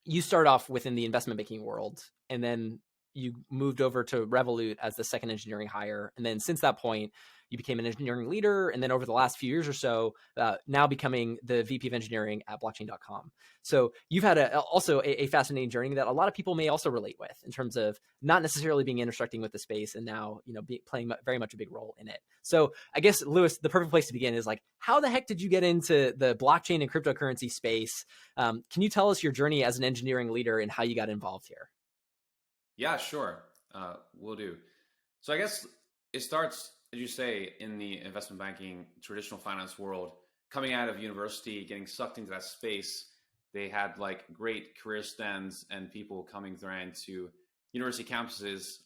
you started off within the investment banking world, and then you moved over to Revolut as the second engineering hire. And then since that point, you became an engineering leader. And then over the last few years or so, now becoming the VP of engineering at blockchain.com. So you've had also a fascinating journey that a lot of people may also relate with in terms of not necessarily being intersecting with the space and now, playing very much a big role in it. So I guess, Lewis, the perfect place to begin is like, how the heck did you get into the blockchain and cryptocurrency space? Can you tell us your journey as an engineering leader and how you got involved here? Yeah, sure. Will do. So I guess it starts, as you say, in the investment banking, traditional finance world. Coming out of university, getting sucked into that space, they had like great career stands and people coming around to university campuses,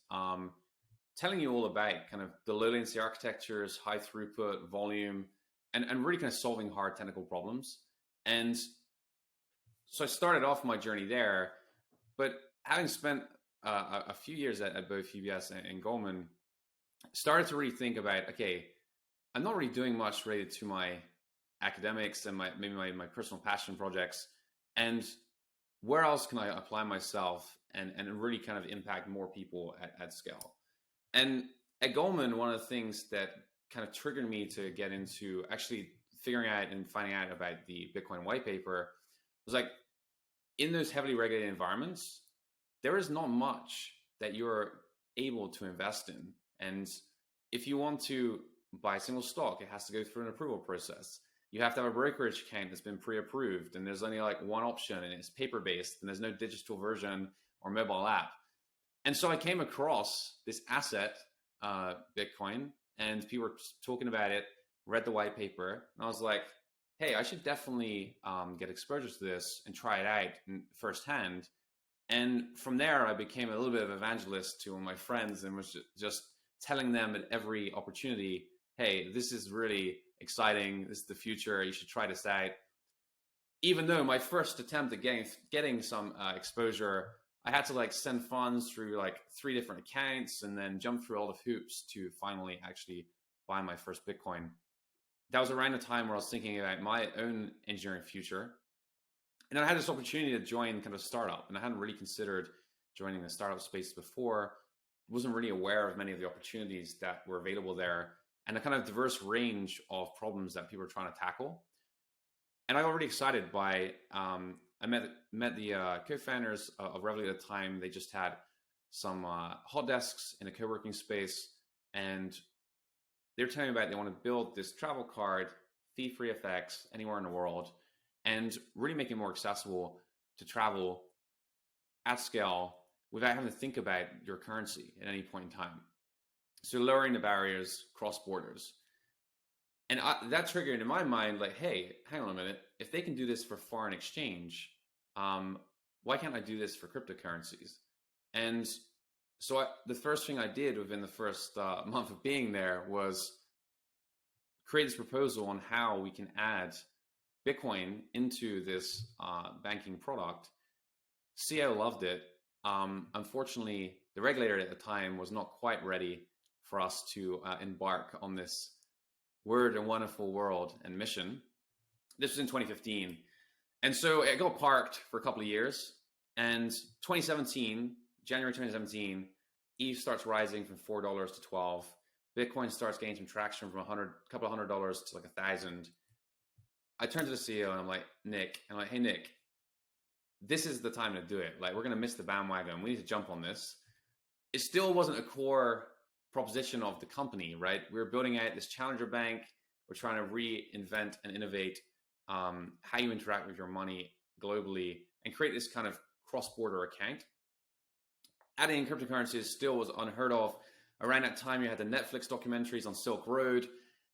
telling you all about kind of the low latency architectures, high throughput, volume, and really kind of solving hard technical problems. And so I started off my journey there, but having spent a few years at both UBS and Goldman, started to really think about, okay, I'm not really doing much related to my academics and maybe my personal passion projects, and where else can I apply myself and really kind of impact more people at scale? And at Goldman, one of the things that kind of triggered me to get into actually figuring out and finding out about the Bitcoin white paper was like, in those heavily regulated environments, there is not much that you're able to invest in. And if you want to buy a single stock, it has to go through an approval process. You have to have a brokerage account that's been pre-approved, and there's only like one option, and it's paper-based, and there's no digital version or mobile app. And so I came across this asset, Bitcoin, and people were talking about it, read the white paper, and I was like, hey, I should definitely get exposure to this and try it out firsthand. And from there, I became a little bit of evangelist to my friends and was just telling them at every opportunity, hey, this is really exciting. This is the future. You should try this out. Even though my first attempt at getting some exposure, I had to like send funds through like 3 different accounts and then jump through all the hoops to finally actually buy my first Bitcoin. That was around the time where I was thinking about my own engineering future. And I had this opportunity to join kind of a startup, and I hadn't really considered joining the startup space before. Wasn't really aware of many of the opportunities that were available there and the kind of diverse range of problems that people are trying to tackle. And I got really excited by, I met the co-founders of Revolut at the time. They just had some hot desks in a co-working space, and they were telling me about they want to build this travel card, fee-free FX anywhere in the world, and really make it more accessible to travel at scale without having to think about your currency at any point in time. So lowering the barriers cross borders. And that triggered in my mind, like, hey, hang on a minute. If they can do this for foreign exchange, why can't I do this for cryptocurrencies? And so the first thing I did within the first month of being there was create this proposal on how we can add Bitcoin into this banking product. CEO loved it. Unfortunately, the regulator at the time was not quite ready for us to embark on this weird and wonderful world and mission. This was in 2015. And so it got parked for a couple of years. And 2017, January 2017, ETH starts rising from $4 to 12. Bitcoin starts gaining some traction from a couple of $100 to like 1,000. I turned to the CEO and I'm like, hey, Nick, this is the time to do it. Like, we're going to miss the bandwagon. We need to jump on this. It still wasn't a core proposition of the company, right? We were building out this challenger bank. We're trying to reinvent and innovate how you interact with your money globally and create this kind of cross-border account. Adding in cryptocurrencies still was unheard of. Around that time, you had the Netflix documentaries on Silk Road.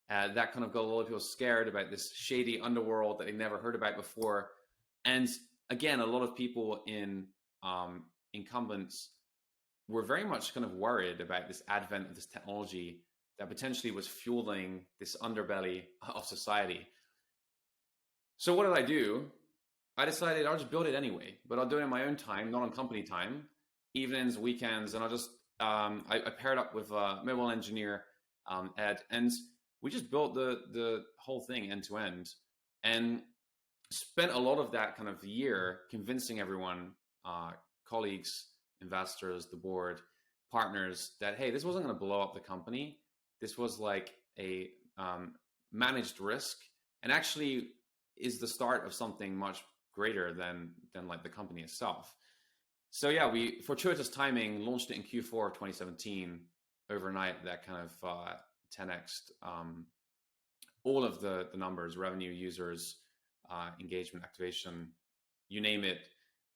That kind of got a lot of people scared about this shady underworld that they never heard about before. And again, a lot of people in incumbents were very much kind of worried about this advent of this technology that potentially was fueling this underbelly of society. So what did I do? I decided I'll just build it anyway, but I'll do it in my own time, not on company time, evenings, weekends, and I'll just, I paired up with a mobile engineer, Ed, and we just built the whole thing end to end. And spent a lot of that kind of year convincing everyone, uh, colleagues, investors, the board, partners, that hey, this wasn't going to blow up the company. This was like a managed risk, and actually is the start of something much greater than like the company itself. So yeah, we fortuitous timing launched it in Q4 of 2017 overnight. That kind of 10x all of the numbers, revenue, users, engagement, activation, you name it.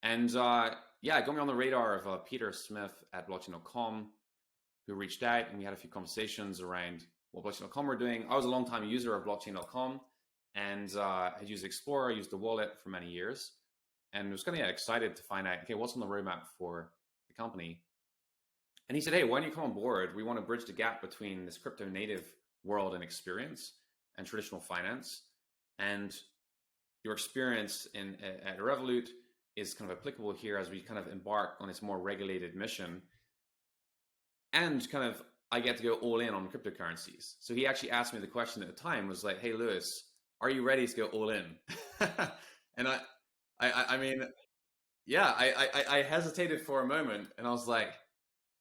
And yeah, it got me on the radar of Peter Smith at blockchain.com, who reached out, and we had a few conversations around what blockchain.com were doing. I was a long time user of blockchain.com, and had used Explorer, used the wallet for many years, and was kind of excited to find out, okay, what's on the roadmap for the company. And he said, hey, why don't you come on board? We want to bridge the gap between this crypto native world and experience and traditional finance. And your experience at Revolut is kind of applicable here as we kind of embark on this more regulated mission. And kind of, I get to go all in on cryptocurrencies. So he actually asked me the question at the time, was like, hey, Lewis, are you ready to go all in? And I mean, yeah, I hesitated for a moment, and I was like,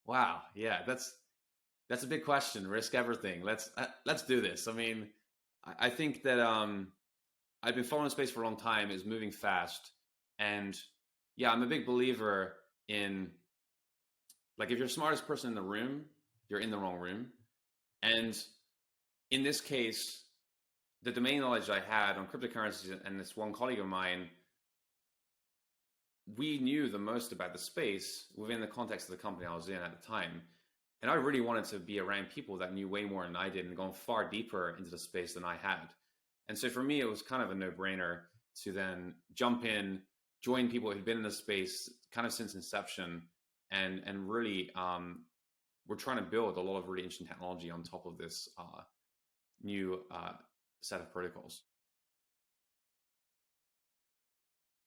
wow, yeah, that's a big question. Risk everything. Let's do this. I mean, I think that I've been following the space for a long time. It's moving fast, and yeah, I'm a big believer in, like, if you're the smartest person in the room, you're in the wrong room. And in this case, the domain knowledge I had on cryptocurrencies and this one colleague of mine, we knew the most about the space within the context of the company I was in at the time. And I really wanted to be around people that knew way more than I did and gone far deeper into the space than I had. And so for me, it was kind of a no-brainer to then jump in, join people who'd been in the space kind of since inception, and really we're trying to build a lot of really interesting technology on top of this new set of protocols.